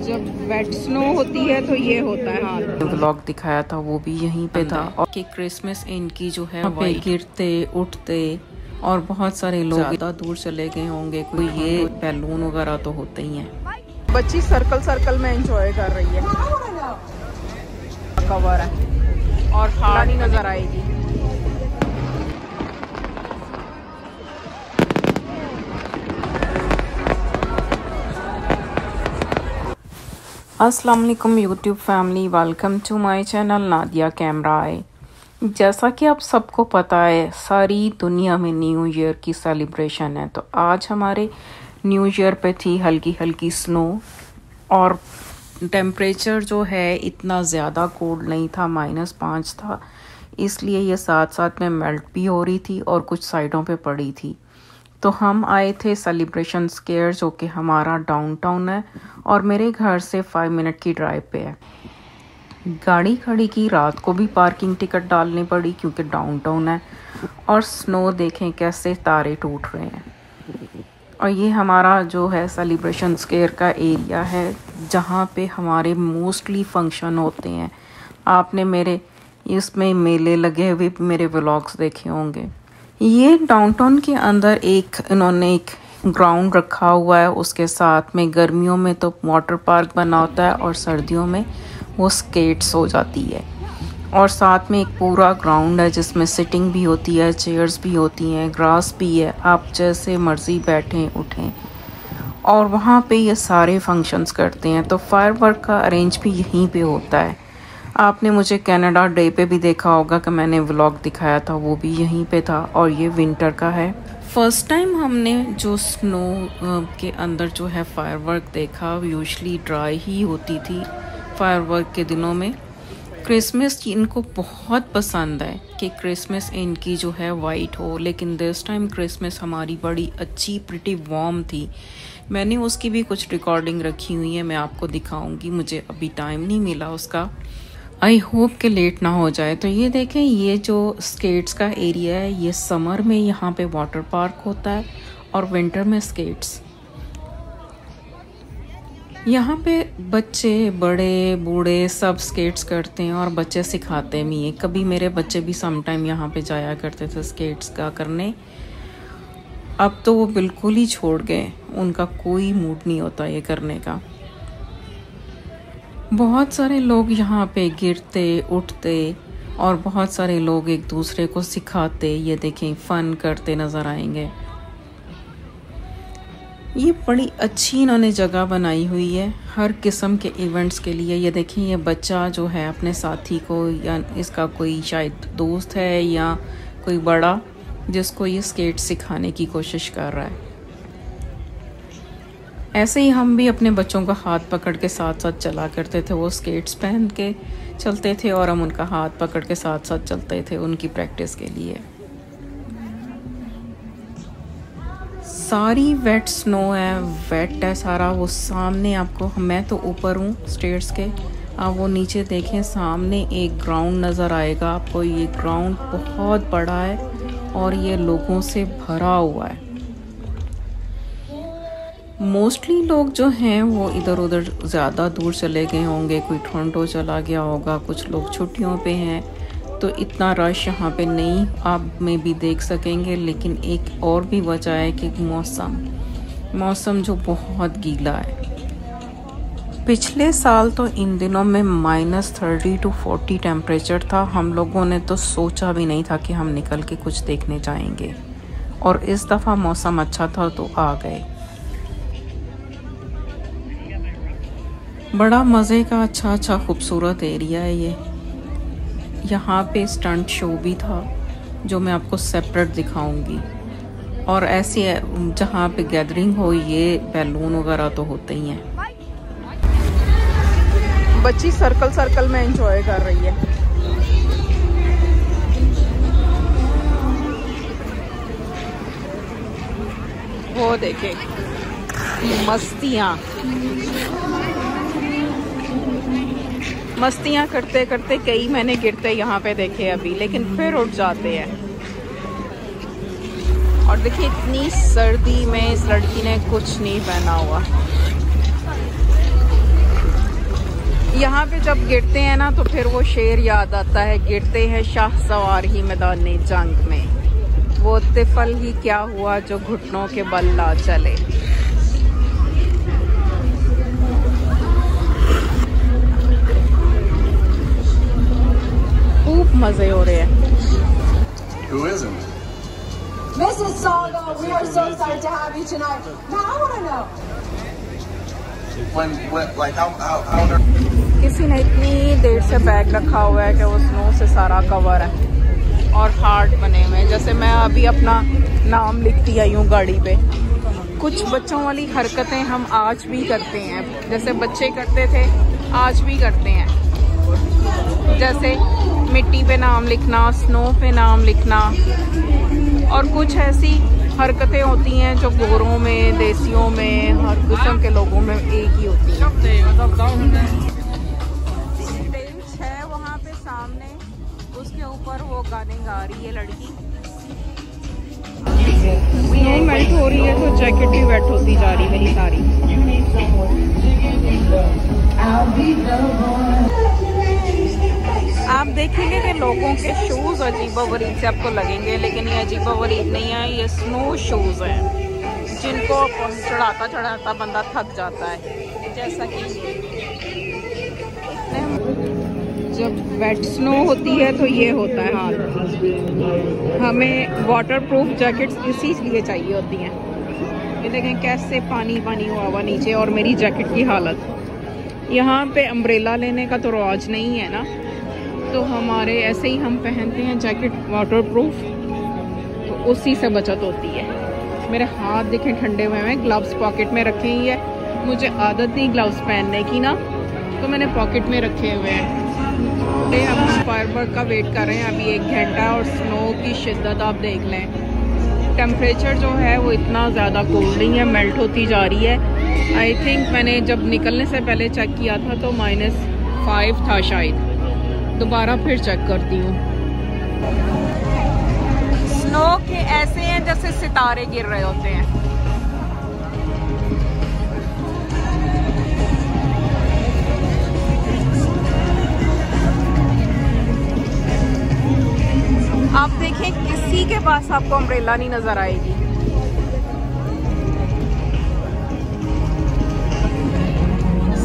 जब wait snow होती है तो ये होता है हाल। व्लॉग दिखाया था वो भी यहीं पे था और कि क्रिसमस इनकी जो है पे गिरते उठते और बहुत सारे लोग ज़्यादा दूर चले गए होंगे, कोई ये बैलून वगैरह तो होते ही हैं। बच्ची सर्कल सर्कल में एंजॉय कर रही है, कवर है और खानी नजर आएगी। अस्सलाम वालेकुम YouTube family, welcome to my channel Nadia camera आए। जैसा कि आप सबको पता है सारी दुनिया में न्यू ईयर की सेलिब्रेशन है, तो आज हमारे न्यू ईयर पे थी हल्की हल्की स्नो और टेम्परेचर जो है इतना ज़्यादा कोल्ड नहीं था, -5 था, इसलिए ये साथ साथ में मेल्ट भी हो रही थी और कुछ साइडों पे पड़ी थी। तो हम आए थे सेलिब्रेशन स्क्वायर जो कि हमारा डाउनटाउन है और मेरे घर से 5 मिनट की ड्राइव पे है। गाड़ी खड़ी की, रात को भी पार्किंग टिकट डालनी पड़ी क्योंकि डाउनटाउन है। और स्नो देखें कैसे तारे टूट रहे हैं। और ये हमारा जो है सेलिब्रेशन स्क्वायर का एरिया है जहाँ पे हमारे मोस्टली फंक्शन होते हैं। आपने मेरे इसमें मेले लगे हुए मेरे व्लॉग्स देखे होंगे। ये डाउनटाउन के अंदर इन्होंने एक ग्राउंड रखा हुआ है, उसके साथ में गर्मियों में तो वाटर पार्क बना होता है और सर्दियों में वो स्केट्स हो जाती है। और साथ में एक पूरा ग्राउंड है जिसमें सिटिंग भी होती है, चेयर्स भी होती हैं, ग्रास भी है, आप जैसे मर्जी बैठें उठें। और वहाँ पे ये सारे फंक्शंस करते हैं। तो फायरवर्क का अरेंज भी यहीं पे होता है। आपने मुझे कनाडा डे पे भी देखा होगा कि मैंने व्लॉग दिखाया था, वो भी यहीं पे था। और ये विंटर का है। फर्स्ट टाइम हमने जो स्नो के अंदर जो है फायरवर्क देखा, यूजुअली ड्राई ही होती थी फायरवर्क के दिनों में। क्रिसमस इनको बहुत पसंद है कि क्रिसमस इनकी जो है वाइट हो, लेकिन दिस टाइम क्रिसमस हमारी बड़ी अच्छी प्रिटी वार्म थी। मैंने उसकी भी कुछ रिकॉर्डिंग रखी हुई है, मैं आपको दिखाऊंगी, मुझे अभी टाइम नहीं मिला उसका। आई होप कि लेट ना हो जाए। तो ये देखें, ये जो स्केट्स का एरिया है, ये समर में यहाँ पे वाटर पार्क होता है और विंटर में स्केट्स। यहाँ पे बच्चे बड़े बूढ़े सब स्केट्स करते हैं और बच्चे सिखाते भी हैं। कभी मेरे बच्चे भी सम टाइम यहाँ पे जाया करते थे स्केट्स का करने। अब तो वो बिल्कुल ही छोड़ गए, उनका कोई मूड नहीं होता ये करने का। बहुत सारे लोग यहाँ पे गिरते उठते और बहुत सारे लोग एक दूसरे को सिखाते, ये देखें, फन करते नज़र आएंगे। ये बड़ी अच्छी इन्होंने जगह बनाई हुई है हर किस्म के इवेंट्स के लिए। ये देखें, ये बच्चा जो है अपने साथी को, या इसका कोई शायद दोस्त है या कोई बड़ा, जिसको ये स्केट सिखाने की कोशिश कर रहा है। ऐसे ही हम भी अपने बच्चों का हाथ पकड़ के साथ साथ चला करते थे। वो स्केट्स पहन के चलते थे और हम उनका हाथ पकड़ के साथ साथ चलते थे उनकी प्रैक्टिस के लिए। सारी वेट स्नो है, वेट है सारा। वो सामने आपको, मैं तो ऊपर हूँ स्टेयर्स के, आप वो नीचे देखें, सामने एक ग्राउंड नज़र आएगा आपको। ये ग्राउंड बहुत बड़ा है और ये लोगों से भरा हुआ है। मोस्टली लोग जो हैं वो इधर उधर ज़्यादा दूर चले गए होंगे, कोई टोरंटो चला गया होगा, कुछ लोग छुट्टियों पे हैं, तो इतना रश यहाँ पे नहीं आप में भी देख सकेंगे। लेकिन एक और भी वजह है कि मौसम जो बहुत गीला है। पिछले साल तो इन दिनों में -30 to 40 टेम्परेचर था। हम लोगों ने तो सोचा भी नहीं था कि हम निकल के कुछ देखने जाएंगे, और इस दफ़ा मौसम अच्छा था तो आ गए। बड़ा मज़े का अच्छा खूबसूरत एरिया है ये। यहाँ पे स्टंट शो भी था जो मैं आपको सेपरेट दिखाऊंगी। और ऐसे जहाँ पे गैदरिंग हो, ये बैलून वगैरह तो होते ही हैं। बच्ची सर्कल सर्कल में एंजॉय कर रही है। वो देखे मस्तियाँ करते करते कई मैंने गिरते यहाँ पे देखे अभी, लेकिन फिर उठ जाते हैं। और देखिए इतनी सर्दी में इस लड़की ने कुछ नहीं पहना हुआ। यहाँ पे जब गिरते हैं ना तो फिर वो शेर याद आता है, गिरते हैं शाह सवार ही मैदान जंग में, वो तिफल ही क्या हुआ जो घुटनों के बल ला चले। खूब मजे हो रहे हैं। Who isn't? Mrs. Saga, we are so excited to have you tonight. Now I want to know. When like how किसी ने इतनी देर से बैग रखा हुआ है कि वो स्नो से सारा कवर है और हार्ट बने हुए हैं। जैसे मैं अभी अपना नाम लिखती आई हूँ गाड़ी पे। कुछ बच्चों वाली हरकतें हम आज भी करते हैं, जैसे बच्चे करते थे आज भी करते हैं। जैसे मिट्टी पे नाम लिखना, स्नो पे नाम लिखना, और कुछ ऐसी हरकतें होती हैं जो गोरों में, देसियों में, हर किस्म के लोगों में एक ही होती है। बेंच है वहाँ पे सामने, उसके ऊपर वो गाने गा रही है लड़की। स्नो मेल्ट हो रही है तो जैकेट भी वेट होती जा रही है मेरी सारी। आप देखेंगे कि लोगों के शूज अजीबोगरीब से आपको लगेंगे, लेकिन ये अजीबोगरीब नहीं है, ये स्नो शूज हैं जिनको चढ़ाता चढ़ाता बंदा थक जाता है। जैसा कि जब वेट स्नो होती है तो ये होता है हाल। हमें वाटरप्रूफ जैकेट्स इसी लिए चाहिए होती हैं। ये देखें कैसे पानी पानी हुआ हुआ नीचे, और मेरी जैकेट की हालत। यहाँ पे अम्ब्रेला लेने का तो रवाज नहीं है ना, तो हमारे ऐसे ही हम पहनते हैं जैकेट वाटरप्रूफ, तो उसी से बचत होती है। मेरे हाथ देखें ठंडे हुए हैं, ग्लव्स पॉकेट में रखे ही है। मुझे आदत नहीं ग्लव्स पहनने की ना, तो मैंने पॉकेट में रखे हुए हैं। हम फायरवर्क का वेट कर रहे हैं अभी 1 घंटा, और स्नो की शिद्दत आप देख लें। टेम्परेचर जो है वो इतना ज़्यादा कोल्ड नहीं है, मेल्ट होती जा रही है। आई थिंक मैंने जब निकलने से पहले चेक किया था तो -5 था शायद। दोबारा फिर चेक करती हूँ। स्नो के ऐसे हैं जैसे सितारे गिर रहे होते हैं। आप देखें किसी के पास आपको अम्ब्रेला नहीं नजर आएगी।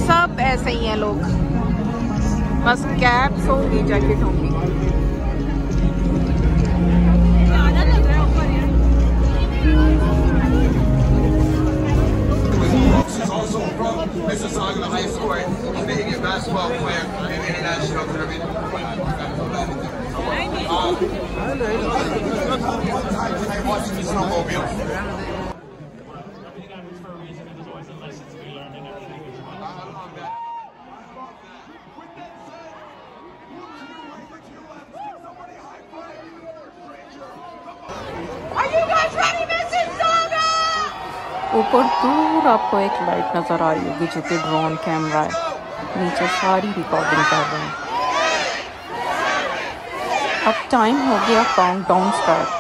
सब ऐसे ही हैं लोग, बस कैप्स होंगी, जैकेट होंगी। Mrs. Saga, the high score, Canadian basketball player, and international tournament. Watching the snowmobile. ऊपर दूर आपको एक लाइट नज़र आ रही होगी जो कि ड्रोन कैमरा है। नीचे सारी रिकॉर्डिंग कर रहे हैं। अब टाइम हो गया काउंटडाउन स्टार्ट।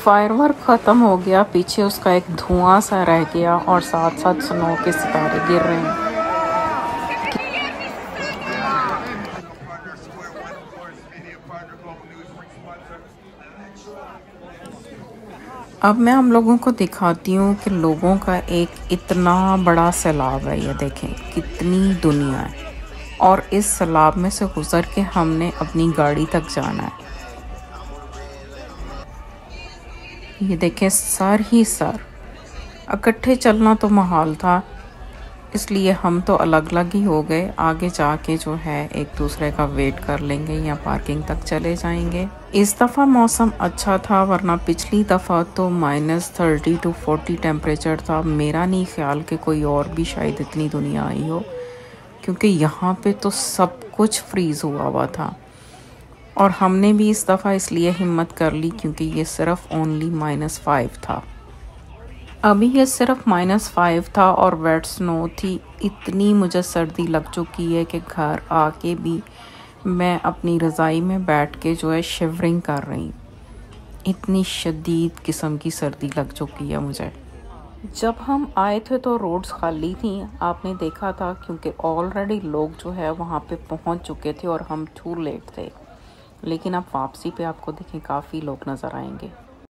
फायरवर्क ख़त्म हो गया, पीछे उसका एक धुआं सा रह गया और साथ साथ स्नो के सितारे गिर रहे हैं। अब मैं हम लोगों को दिखाती हूँ कि लोगों का एक इतना बड़ा सैलाब है। ये देखें कितनी दुनिया है, और इस सैलाब में से गुज़र के हमने अपनी गाड़ी तक जाना है। ये देखें सर ही सर, इकट्ठे चलना तो मुहाल था, इसलिए हम तो अलग अलग ही हो गए। आगे जाके जो है एक दूसरे का वेट कर लेंगे या पार्किंग तक चले जाएंगे। इस दफ़ा मौसम अच्छा था, वरना पिछली दफ़ा तो -30 to 40 टेम्परेचर था। मेरा नहीं ख्याल कि कोई और भी शायद इतनी दुनिया आई हो, क्योंकि यहाँ पे तो सब कुछ फ्रीज़ हुआ था। और हमने भी इस दफ़ा इसलिए हिम्मत कर ली क्योंकि ये सिर्फ ओनली -5 था। अभी ये सिर्फ -5 था और वेट स्नो थी। इतनी मुझे सर्दी लग चुकी है कि घर आके भी मैं अपनी रज़ाई में बैठ के जो है शिवरिंग कर रही। इतनी शदीद किस्म की सर्दी लग चुकी है मुझे। जब हम आए थे तो रोड्स खाली थी, आपने देखा था, क्योंकि ऑलरेडी लोग जो है वहाँ पे पहुँच चुके थे और हम टू लेट थे। लेकिन अब वापसी पे आपको देखें काफ़ी लोग नज़र आएंगे।